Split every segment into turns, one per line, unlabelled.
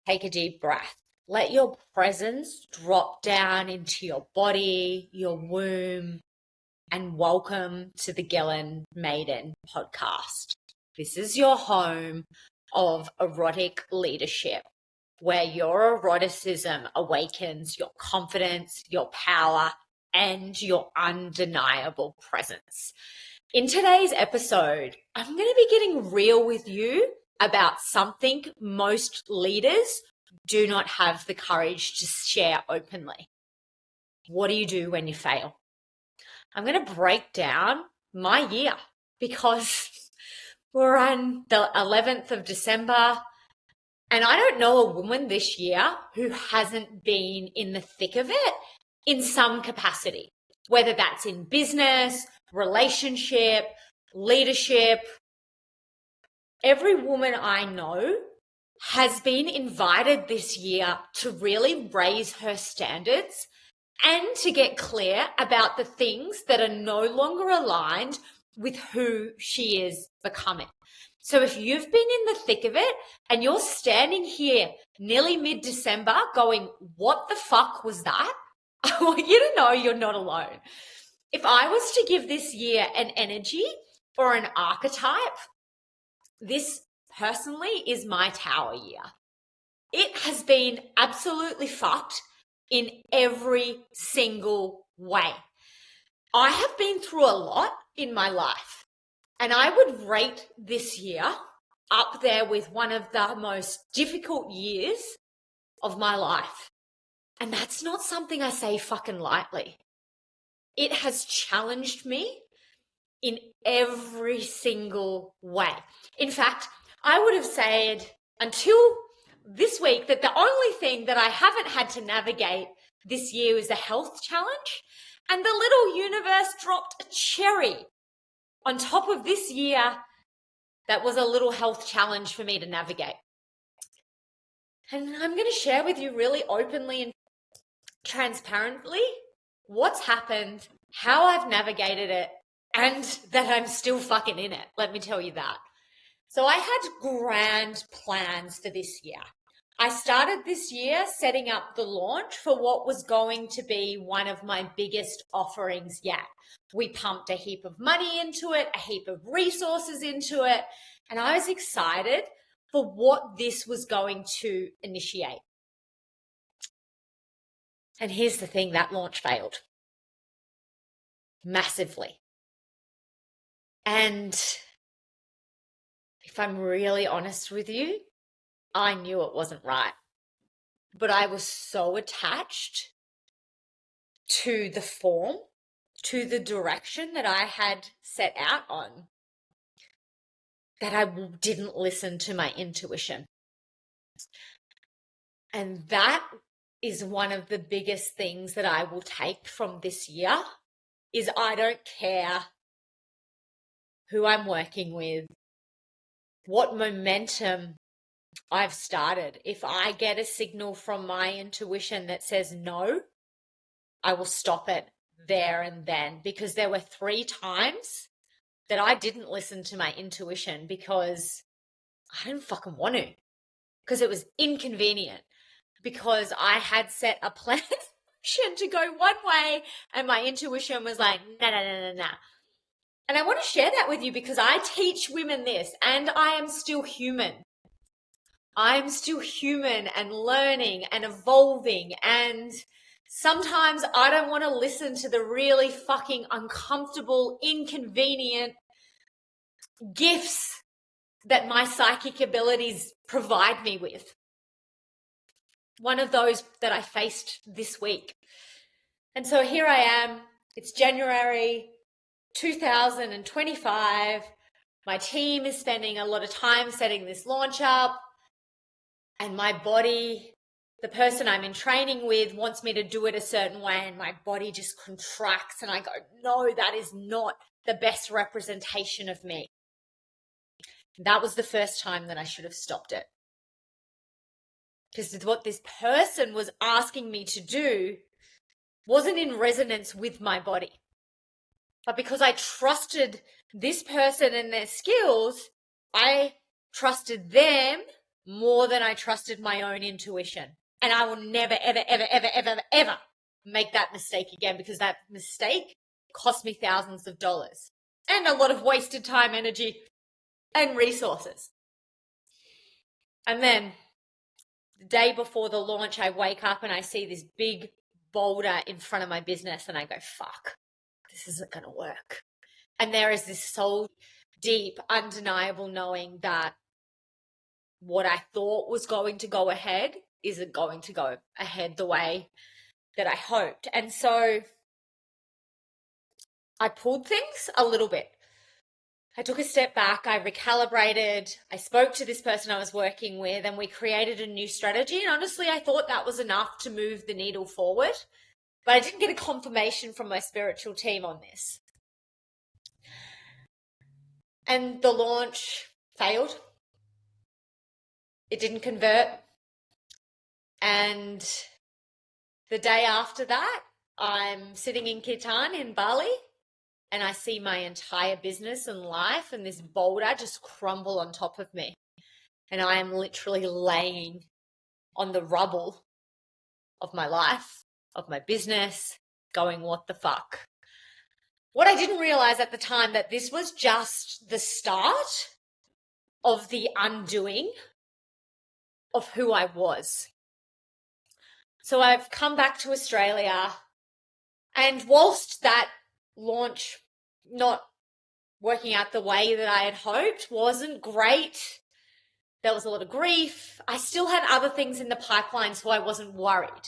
Take a deep breath. Let your presence drop down into your body, your womb, and welcome to the Gillen Maiden podcast. This is your home of erotic leadership, where your eroticism awakens your confidence, your power, and your undeniable presence. In today's episode, I'm going to be getting real with you about something most leaders do not have the courage to share openly. What do you do when you fail? I'm going to break down my year because we're on the 11th of December, and I don't know a woman this year who hasn't been in the thick of it in some capacity, whether that's in business, relationship, leadership. Every woman I know has been invited this year to really raise her standards and to get clear about the things that are no longer aligned with who she is becoming. So if you've been in the thick of it and you're standing here nearly mid-December going, what the fuck was that? I want you to know you're not alone. If I was to give this year an energy or an archetype, this personally is my tower year. It has been absolutely fucked in every single way. I have been through a lot in my life, and I would rate this year up there with one of the most difficult years of my life. And that's not something I say fucking lightly. It has challenged me in every single way. In fact, I would have said until this week that the only thing that I haven't had to navigate this year is a health challenge, and the little universe dropped a cherry on top of this year that was a little health challenge for me to navigate. And I'm going to share with you really openly and transparently what's happened, how I've navigated it, and that I'm still fucking in it. Let me tell you that. So I had grand plans for this year. I started this year setting up the launch for what was going to be one of my biggest offerings yet. We pumped a heap of money into it, a heap of resources into it, and I was excited for what this was going to initiate. And here's the thing, that launch failed massively. And if I'm really honest with you, I knew it wasn't right. But I was so attached to the form, to the direction that I had set out on, that I didn't listen to my intuition. And that is one of the biggest things that I will take from this year, is I don't care who I'm working with, what momentum I've started. If I get a signal from my intuition that says no, I will stop it there and then, because there were 3 times that I didn't listen to my intuition because I didn't fucking want to, because it was inconvenient, because I had set a plan to go one way and my intuition was like, nah. And I want to share that with you because I teach women this, and I am still human. I'm still human and learning and evolving, and sometimes I don't want to listen to the really fucking uncomfortable, inconvenient gifts that my psychic abilities provide me with. One of those that I faced this week. And so here I am. It's January 2025. My team is spending a lot of time setting this launch up. And my body, the person I'm in training with, wants me to do it a certain way, and my body just contracts, and I go, no, that is not the best representation of me. That was the first time that I should have stopped it. Because what this person was asking me to do wasn't in resonance with my body. But because I trusted this person and their skills, I trusted them more than I trusted my own intuition. And I will never, ever, ever, ever, ever, ever make that mistake again, because that mistake cost me thousands of dollars and a lot of wasted time, energy, and resources. And then the day before the launch, I wake up and I see this big boulder in front of my business and I go, fuck, this isn't going to work. And there is this soul deep, undeniable knowing that what I thought was going to go ahead isn't going to go ahead the way that I hoped. And so I pulled things a little bit. I took a step back, I recalibrated, I spoke to this person I was working with, and we created a new strategy. And honestly, I thought that was enough to move the needle forward, but I didn't get a confirmation from my spiritual team on this. And the launch failed. It didn't convert. And the day after that, I'm sitting in Kitan in Bali, and I see my entire business and life and this boulder just crumble on top of me. And I am literally laying on the rubble of my life, of my business, going, what the fuck? What I didn't realize at the time, that this was just the start of the undoing of who I was. So I've come back to Australia, and whilst that launch not working out the way that I had hoped wasn't great, there was a lot of grief, I still had other things in the pipeline, so I wasn't worried.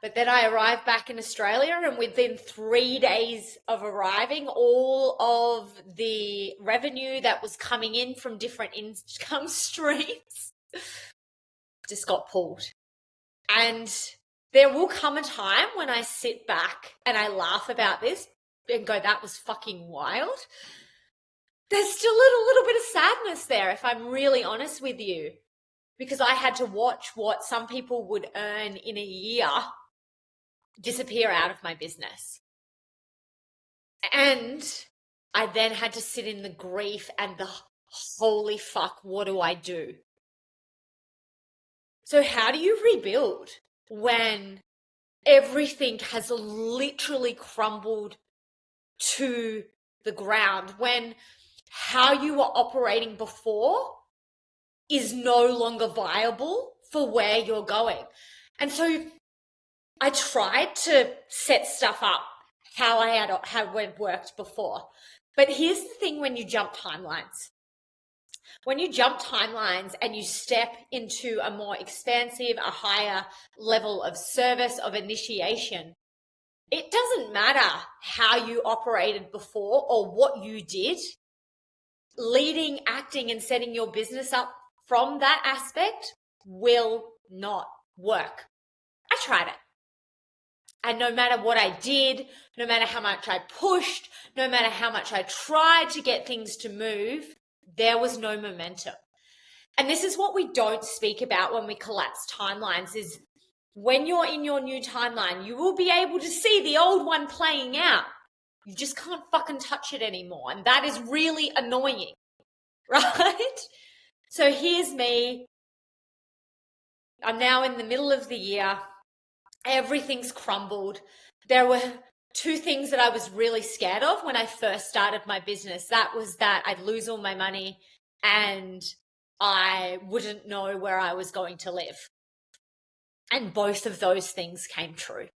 But then I arrived back in Australia, and within 3 days of arriving, all of the revenue that was coming in from different income streams just got pulled. And there will come a time when I sit back and I laugh about this and go, that was fucking wild. There's still a little bit of sadness there, if I'm really honest with you, because I had to watch what some people would earn in a year disappear out of my business. And I then had to sit in the grief and the holy fuck, what do I do? So how do you rebuild when everything has literally crumbled to the ground, when how you were operating before is no longer viable for where you're going? And so I tried to set stuff up how it worked before. But here's the thing, when you jump timelines. When you jump timelines and you step into a more expansive, a higher level of service, of initiation, it doesn't matter how you operated before or what you did. Leading, acting, and setting your business up from that aspect will not work. I tried it. And no matter what I did, no matter how much I pushed, no matter how much I tried to get things to move, there was no momentum. And this is what we don't speak about when we collapse timelines, is when you're in your new timeline, you will be able to see the old one playing out. You just can't fucking touch it anymore. And that is really annoying, right? So here's me. I'm now in the middle of the year. Everything's crumbled. There were two things that I was really scared of when I first started my business. That was that I'd lose all my money and I wouldn't know where I was going to live. And both of those things came true.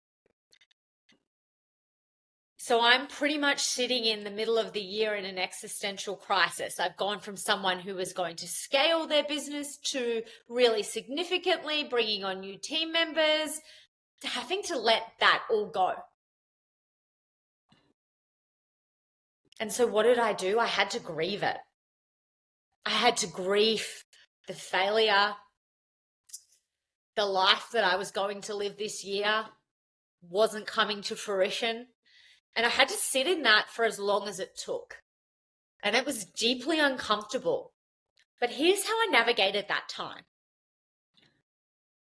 So I'm pretty much sitting in the middle of the year in an existential crisis. I've gone from someone who was going to scale their business to really significantly bringing on new team members, to having to let that all go. And so what did I do? I had to grieve it. I had to grieve the failure, the life that I was going to live this year wasn't coming to fruition. And I had to sit in that for as long as it took. And it was deeply uncomfortable. But here's how I navigated that time.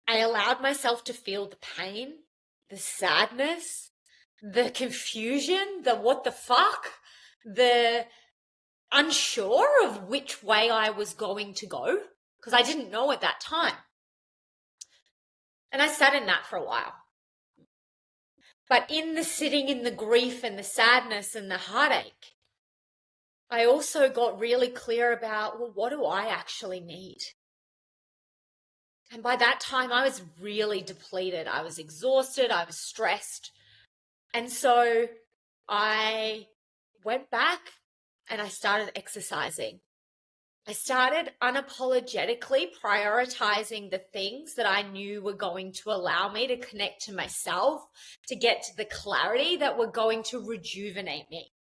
I allowed myself to feel the pain, the sadness, the confusion, the what the fuck, the unsure of which way I was going to go because I didn't know at that time. And I sat in that for a while. But in the sitting in the grief and the sadness and the heartache, I also got really clear about, well, what do I actually need? And by that time, I was really depleted. I was exhausted. I was stressed. And so I went back and I started exercising. I started unapologetically prioritizing the things that I knew were going to allow me to connect to myself, to get to the clarity that were going to rejuvenate me.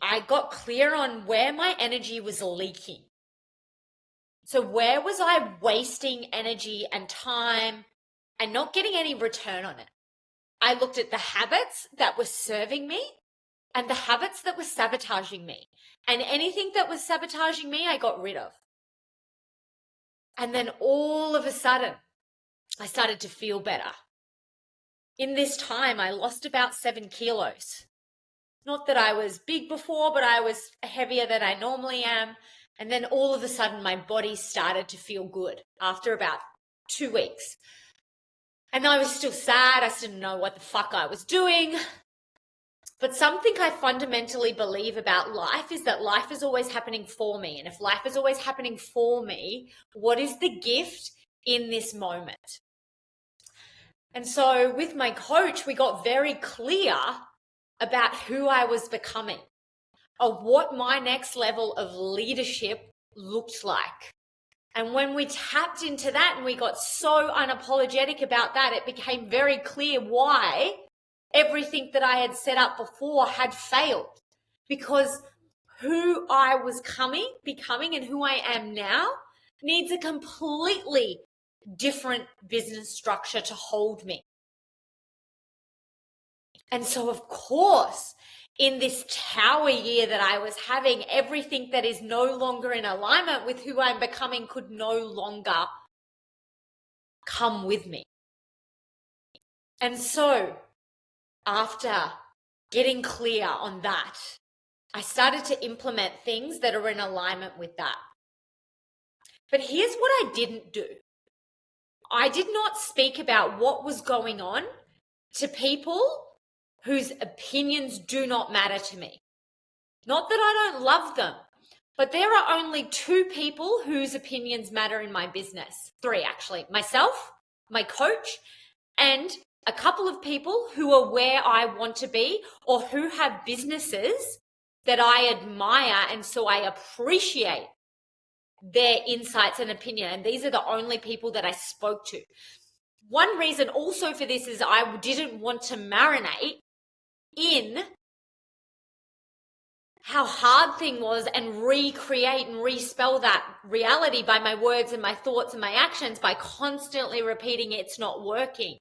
I got clear on where my energy was leaking. So where was I wasting energy and time and not getting any return on it? I looked at the habits that were serving me and the habits that were sabotaging me. And anything that was sabotaging me, I got rid of. And then all of a sudden, I started to feel better. In this time, I lost about 7 kilos. Not that I was big before, but I was heavier than I normally am. And then all of a sudden, my body started to feel good after about 2 weeks. And I was still sad. I still didn't know what the fuck I was doing. But something I fundamentally believe about life is that life is always happening for me. And if life is always happening for me, what is the gift in this moment? And so with my coach, we got very clear about who I was becoming, of what my next level of leadership looked like. And when we tapped into that and we got so unapologetic about that, it became very clear why everything that I had set up before had failed. Because who I was becoming and who I am now needs a completely different business structure to hold me. And so, of course, in this tower year that I was having, everything that is no longer in alignment with who I'm becoming could no longer come with me. And so, after getting clear on that, I started to implement things that are in alignment with that. But here's what I didn't do. I did not speak about what was going on to people whose opinions do not matter to me. Not that I don't love them, but there are only 2 people whose opinions matter in my business. 3, actually. Myself, my coach, and a couple of people who are where I want to be or who have businesses that I admire, and so I appreciate their insights and opinion. And these are the only people that I spoke to. One reason also for this is I didn't want to marinate in how hard thing was and recreate and respell that reality by my words and my thoughts and my actions by constantly repeating it's not working.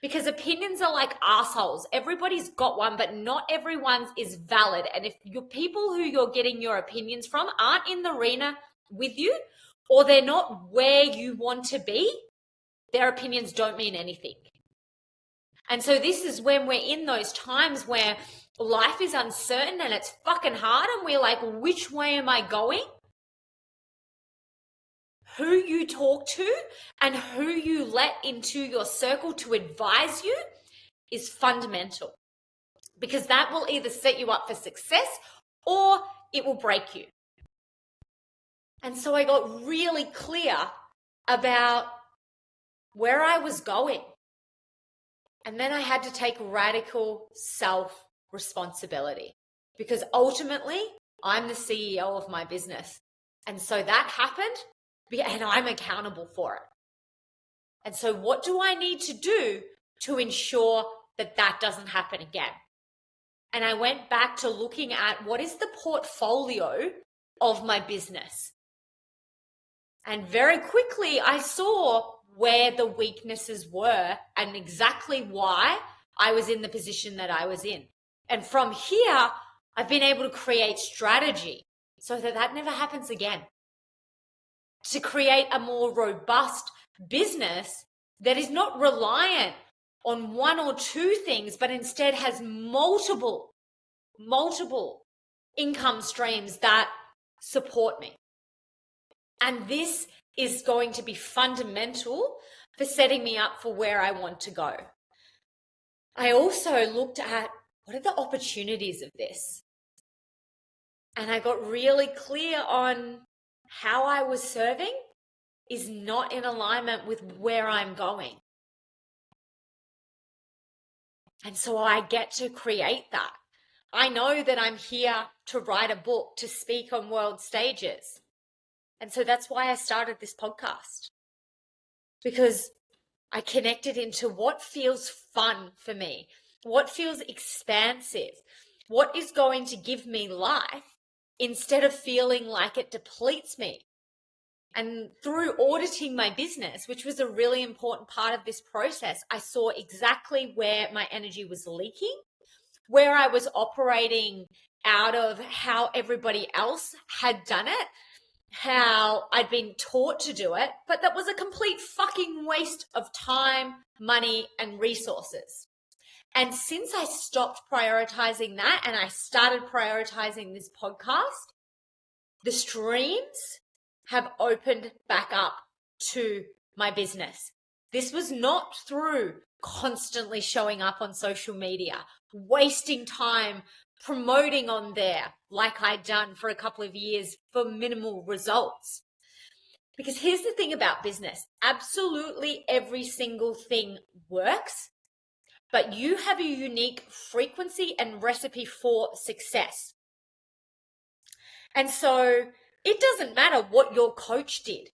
Because opinions are like assholes. Everybody's got one, but not everyone's is valid. And if your people who you're getting your opinions from aren't in the arena with you, or they're not where you want to be, their opinions don't mean anything. And so this is when we're in those times where life is uncertain and it's fucking hard and we're like, which way am I going? Who you talk to and who you let into your circle to advise you is fundamental, because that will either set you up for success or it will break you. And so I got really clear about where I was going. And then I had to take radical self-responsibility, because ultimately I'm the CEO of my business. And so that happened and I'm accountable for it. And so what do I need to do to ensure that that doesn't happen again? And I went back to looking at what is the portfolio of my business. And very quickly I saw where the weaknesses were and exactly why I was in the position that I was in. And from here, I've been able to create strategy so that that never happens again. To create a more robust business that is not reliant on 1 or 2 things, but instead has multiple multiple income streams that support me. And this is going to be fundamental for setting me up for where I want to go. I also looked at what are the opportunities of this? And I got really clear on how I was serving is not in alignment with where I'm going. And so I get to create that. I know that I'm here to write a book, to speak on world stages. And so that's why I started this podcast. Because I connected into what feels fun for me, what feels expansive, what is going to give me life instead of feeling like it depletes me. And through auditing my business, which was a really important part of this process, I saw exactly where my energy was leaking, where I was operating out of how everybody else had done it, how I'd been taught to do it, but that was a complete fucking waste of time, money, and resources. And since I stopped prioritizing that and I started prioritizing this podcast, the streams have opened back up to my business. This was not through constantly showing up on social media, wasting time promoting on there like I'd done for a couple of years for minimal results. Because here's the thing about business. Absolutely every single thing works, but you have a unique frequency and recipe for success. And so it doesn't matter what your coach did.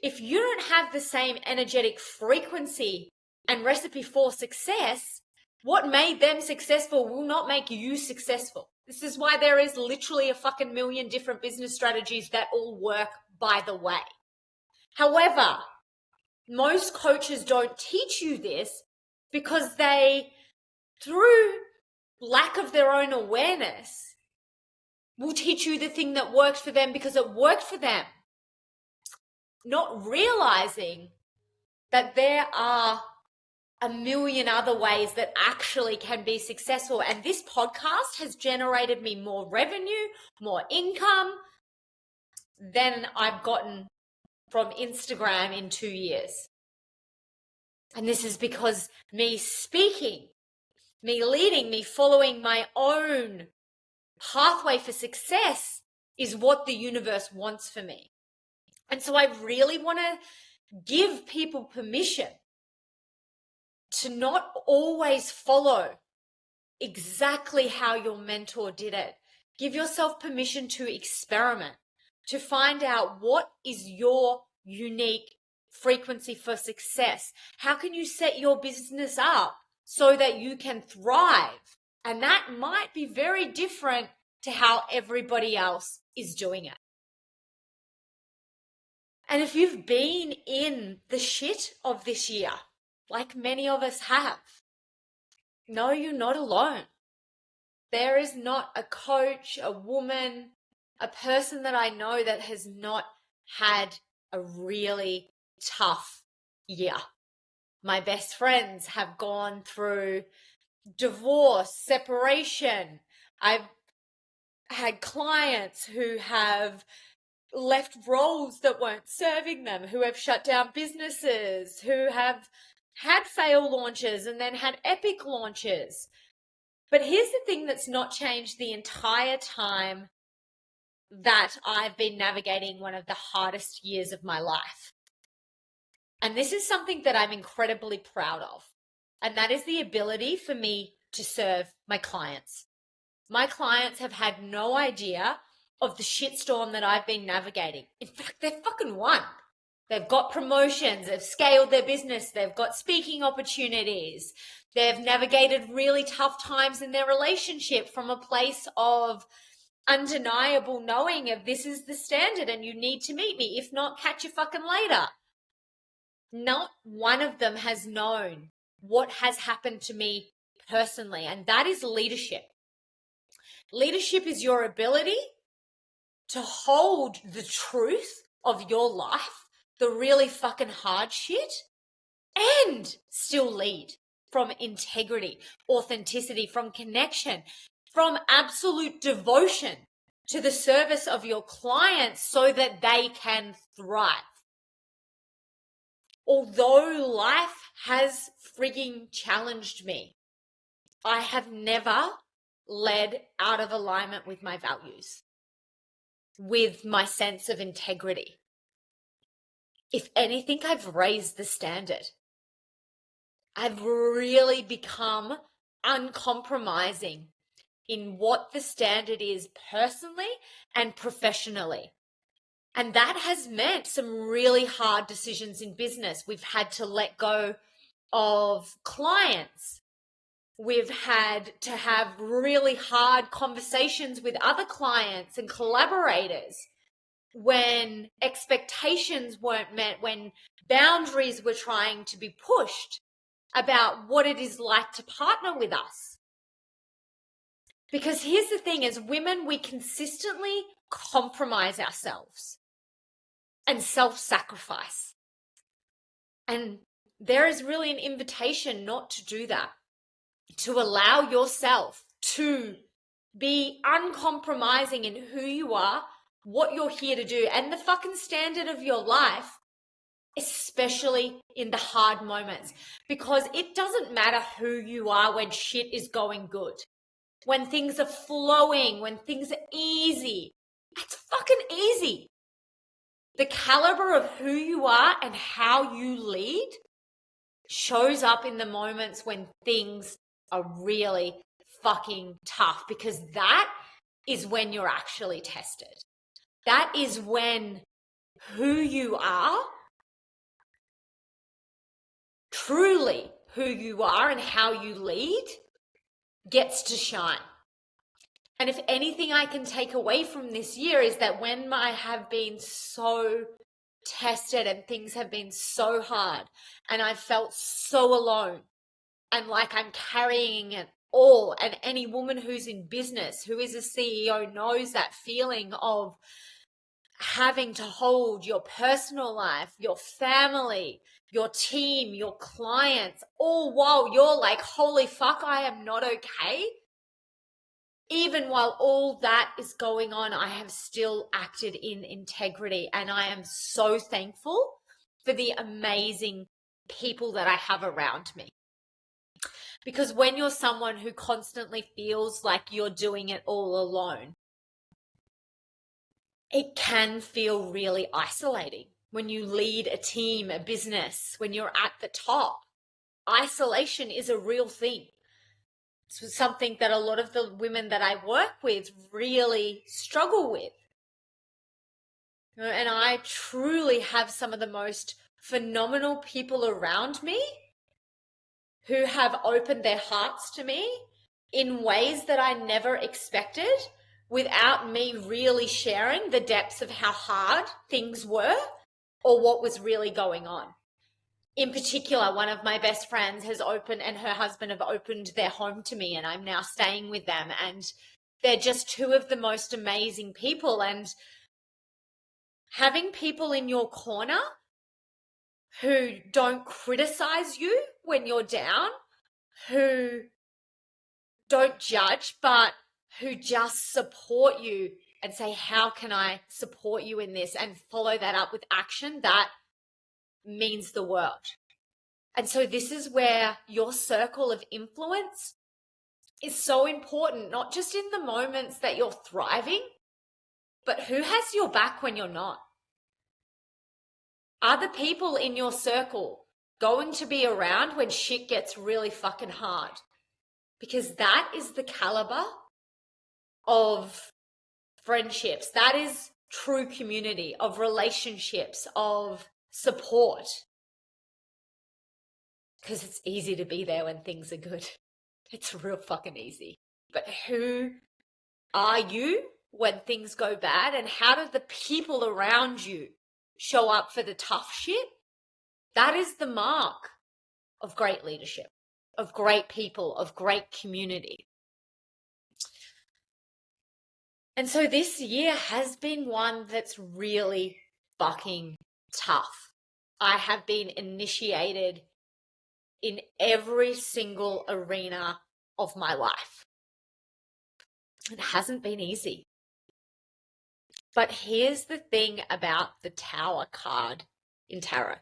If you don't have the same energetic frequency and recipe for success, what made them successful will not make you successful. This is why there is literally a fucking million different business strategies that all work, by the way. However, most coaches don't teach you this because they, through lack of their own awareness, will teach you the thing that worked for them because it worked for them, not realizing that there are a million other ways that actually can be successful. And this podcast has generated me more revenue, more income than I've gotten from Instagram in 2 years. And this is because me speaking, me leading, me following my own pathway for success is what the universe wants for me. And so I really want to give people permission to not always follow exactly how your mentor did it. Give yourself permission to experiment, to find out what is your unique frequency for success. How can you set your business up so that you can thrive? And that might be very different to how everybody else is doing it. And if you've been in the shit of this year, like many of us have, no, you're not alone. There is not a coach, a woman, a person that I know that has not had a really tough year. My best friends have gone through divorce, separation. I've had clients who have left roles that weren't serving them, who have shut down businesses, who have had fail launches and then had epic launches. But here's the thing that's not changed the entire time that I've been navigating one of the hardest years of my life. And this is something that I'm incredibly proud of. And that is the ability for me to serve my clients. My clients have had no idea of the shitstorm that I've been navigating. In fact, they've fucking won. They've got promotions, they've scaled their business, they've got speaking opportunities, they've navigated really tough times in their relationship from a place of undeniable knowing of this is the standard and you need to meet me. If not, catch you fucking later. Not one of them has known what has happened to me personally, and that is leadership. Leadership is your ability to hold the truth of your life, the really fucking hard shit, and still lead from integrity, authenticity, from connection. from absolute devotion to the service of your clients so that they can thrive. Although life has frigging challenged me, I have never led out of alignment with my values, with my sense of integrity. If anything, I've raised the standard. I've really become uncompromising in what the standard is personally and professionally. And that has meant some really hard decisions in business. We've had to let go of clients. We've had to have really hard conversations with other clients and collaborators when expectations weren't met, when boundaries were trying to be pushed about what it is like to partner with us. Because here's the thing, as women, we consistently compromise ourselves and self-sacrifice. And there is really an invitation not to do that, to allow yourself to be uncompromising in who you are, what you're here to do, and the fucking standard of your life, especially in the hard moments. Because it doesn't matter who you are when shit is going good, when things are flowing, when things are easy. It's fucking easy. The caliber of who you are and how you lead shows up in the moments when things are really fucking tough, because that is when you're actually tested. That is when who you are, truly who you are and how you lead, gets to shine. And if anything I can take away from this year is that when I have been so tested and things have been so hard and I've felt so alone and like I'm carrying it all, and any woman who's in business, who is a CEO, knows that feeling of having to hold your personal life, your family, your team, your clients, all while you're like, holy fuck, I am not okay. Even while all that is going on, I have still acted in integrity, and I am so thankful for the amazing people that I have around me. Because when you're someone who constantly feels like you're doing it all alone, it can feel really isolating. When you lead a team, a business, when you're at the top, isolation is a real thing. It's something that a lot of the women that I work with really struggle with. And I truly have some of the most phenomenal people around me who have opened their hearts to me in ways that I never expected, without me really sharing the depths of how hard things were or what was really going on. In particular, one of my best friends has opened, and her husband have opened their home to me, and I'm now staying with them, and they're just two of the most amazing people. And having people in your corner who don't criticize you when you're down, who don't judge, but who just support you and say, how can I support you in this? And follow that up with action, that means the world. And so this is where your circle of influence is so important, not just in the moments that you're thriving, but who has your back when you're not? Are the people in your circle going to be around when shit gets really fucking hard? Because that is the caliber of friendships. That is true community, of relationships, of support. Because it's easy to be there when things are good. It's real fucking easy. But who are you when things go bad? And how do the people around you show up for the tough shit? That is the mark of great leadership, of great people, of great community. And so this year has been one that's really fucking tough. I have been initiated in every single arena of my life. It hasn't been easy. But here's the thing about the Tower card in tarot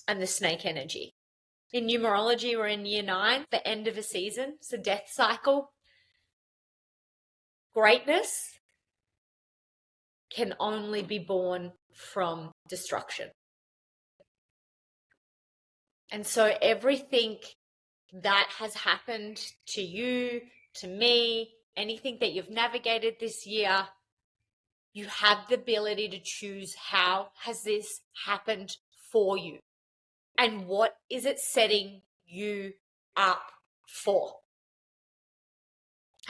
and the snake energy. In numerology, we're in year 9, the end of a season. It's a death cycle. Greatness can only be born from destruction. And so everything that has happened to you, to me, anything that you've navigated this year, you have the ability to choose how has this happened for you and what is it setting you up for.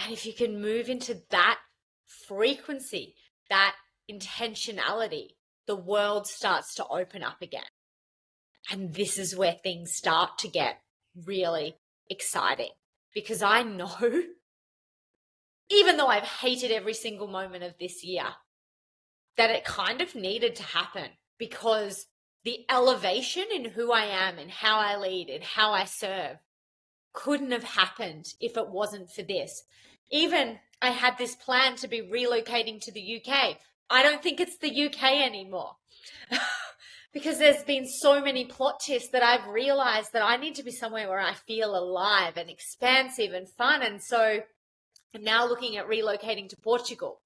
And if you can move into that frequency, that intentionality, the world starts to open up again. And this is where things start to get really exciting, because I know, even though I've hated every single moment of this year, that it kind of needed to happen, because the elevation in who I am and how I lead and how I serve couldn't have happened if it wasn't for this. Even I had this plan to be relocating to the UK. I don't think it's the UK anymore. Because there's been so many plot twists that I've realized that I need to be somewhere where I feel alive and expansive and fun. And so I'm now looking at relocating to Portugal.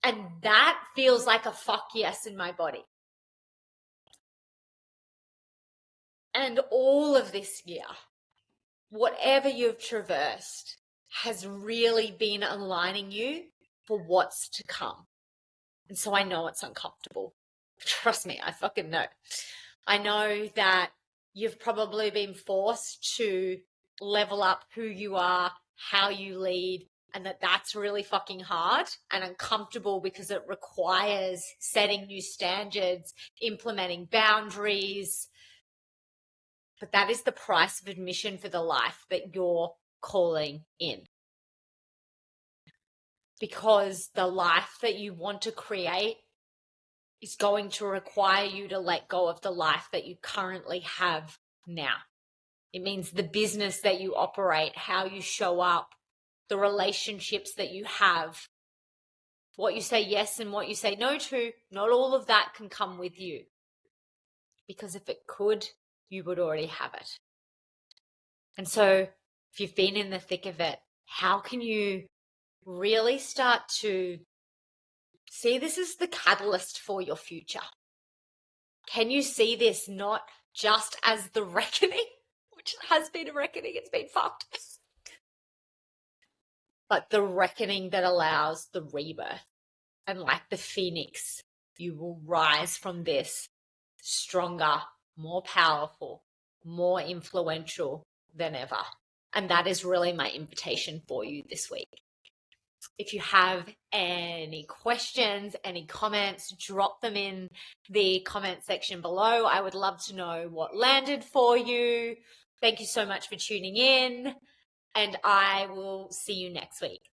And that feels like a fuck yes in my body. And all of this year, whatever you've traversed has really been aligning you for what's to come. And so I know it's uncomfortable. Trust me, I fucking know. I know that you've probably been forced to level up who you are, how you lead, and that's really fucking hard and uncomfortable because it requires setting new standards, implementing boundaries. But that is the price of admission for the life that you're calling in. Because the life that you want to create is going to require you to let go of the life that you currently have now. It means the business that you operate, how you show up, the relationships that you have, what you say yes and what you say no to, not all of that can come with you. Because if it could, you would already have it. And so if you've been in the thick of it, how can you really start to see this as the catalyst for your future? Can you see this not just as the reckoning, which has been a reckoning, it's been fucked, but the reckoning that allows the rebirth? And like the phoenix, you will rise from this stronger, more powerful, more influential than ever. And that is really my invitation for you this week. If you have any questions, any comments, drop them in the comment section below. I would love to know what landed for you. Thank you so much for tuning in, and I will see you next week.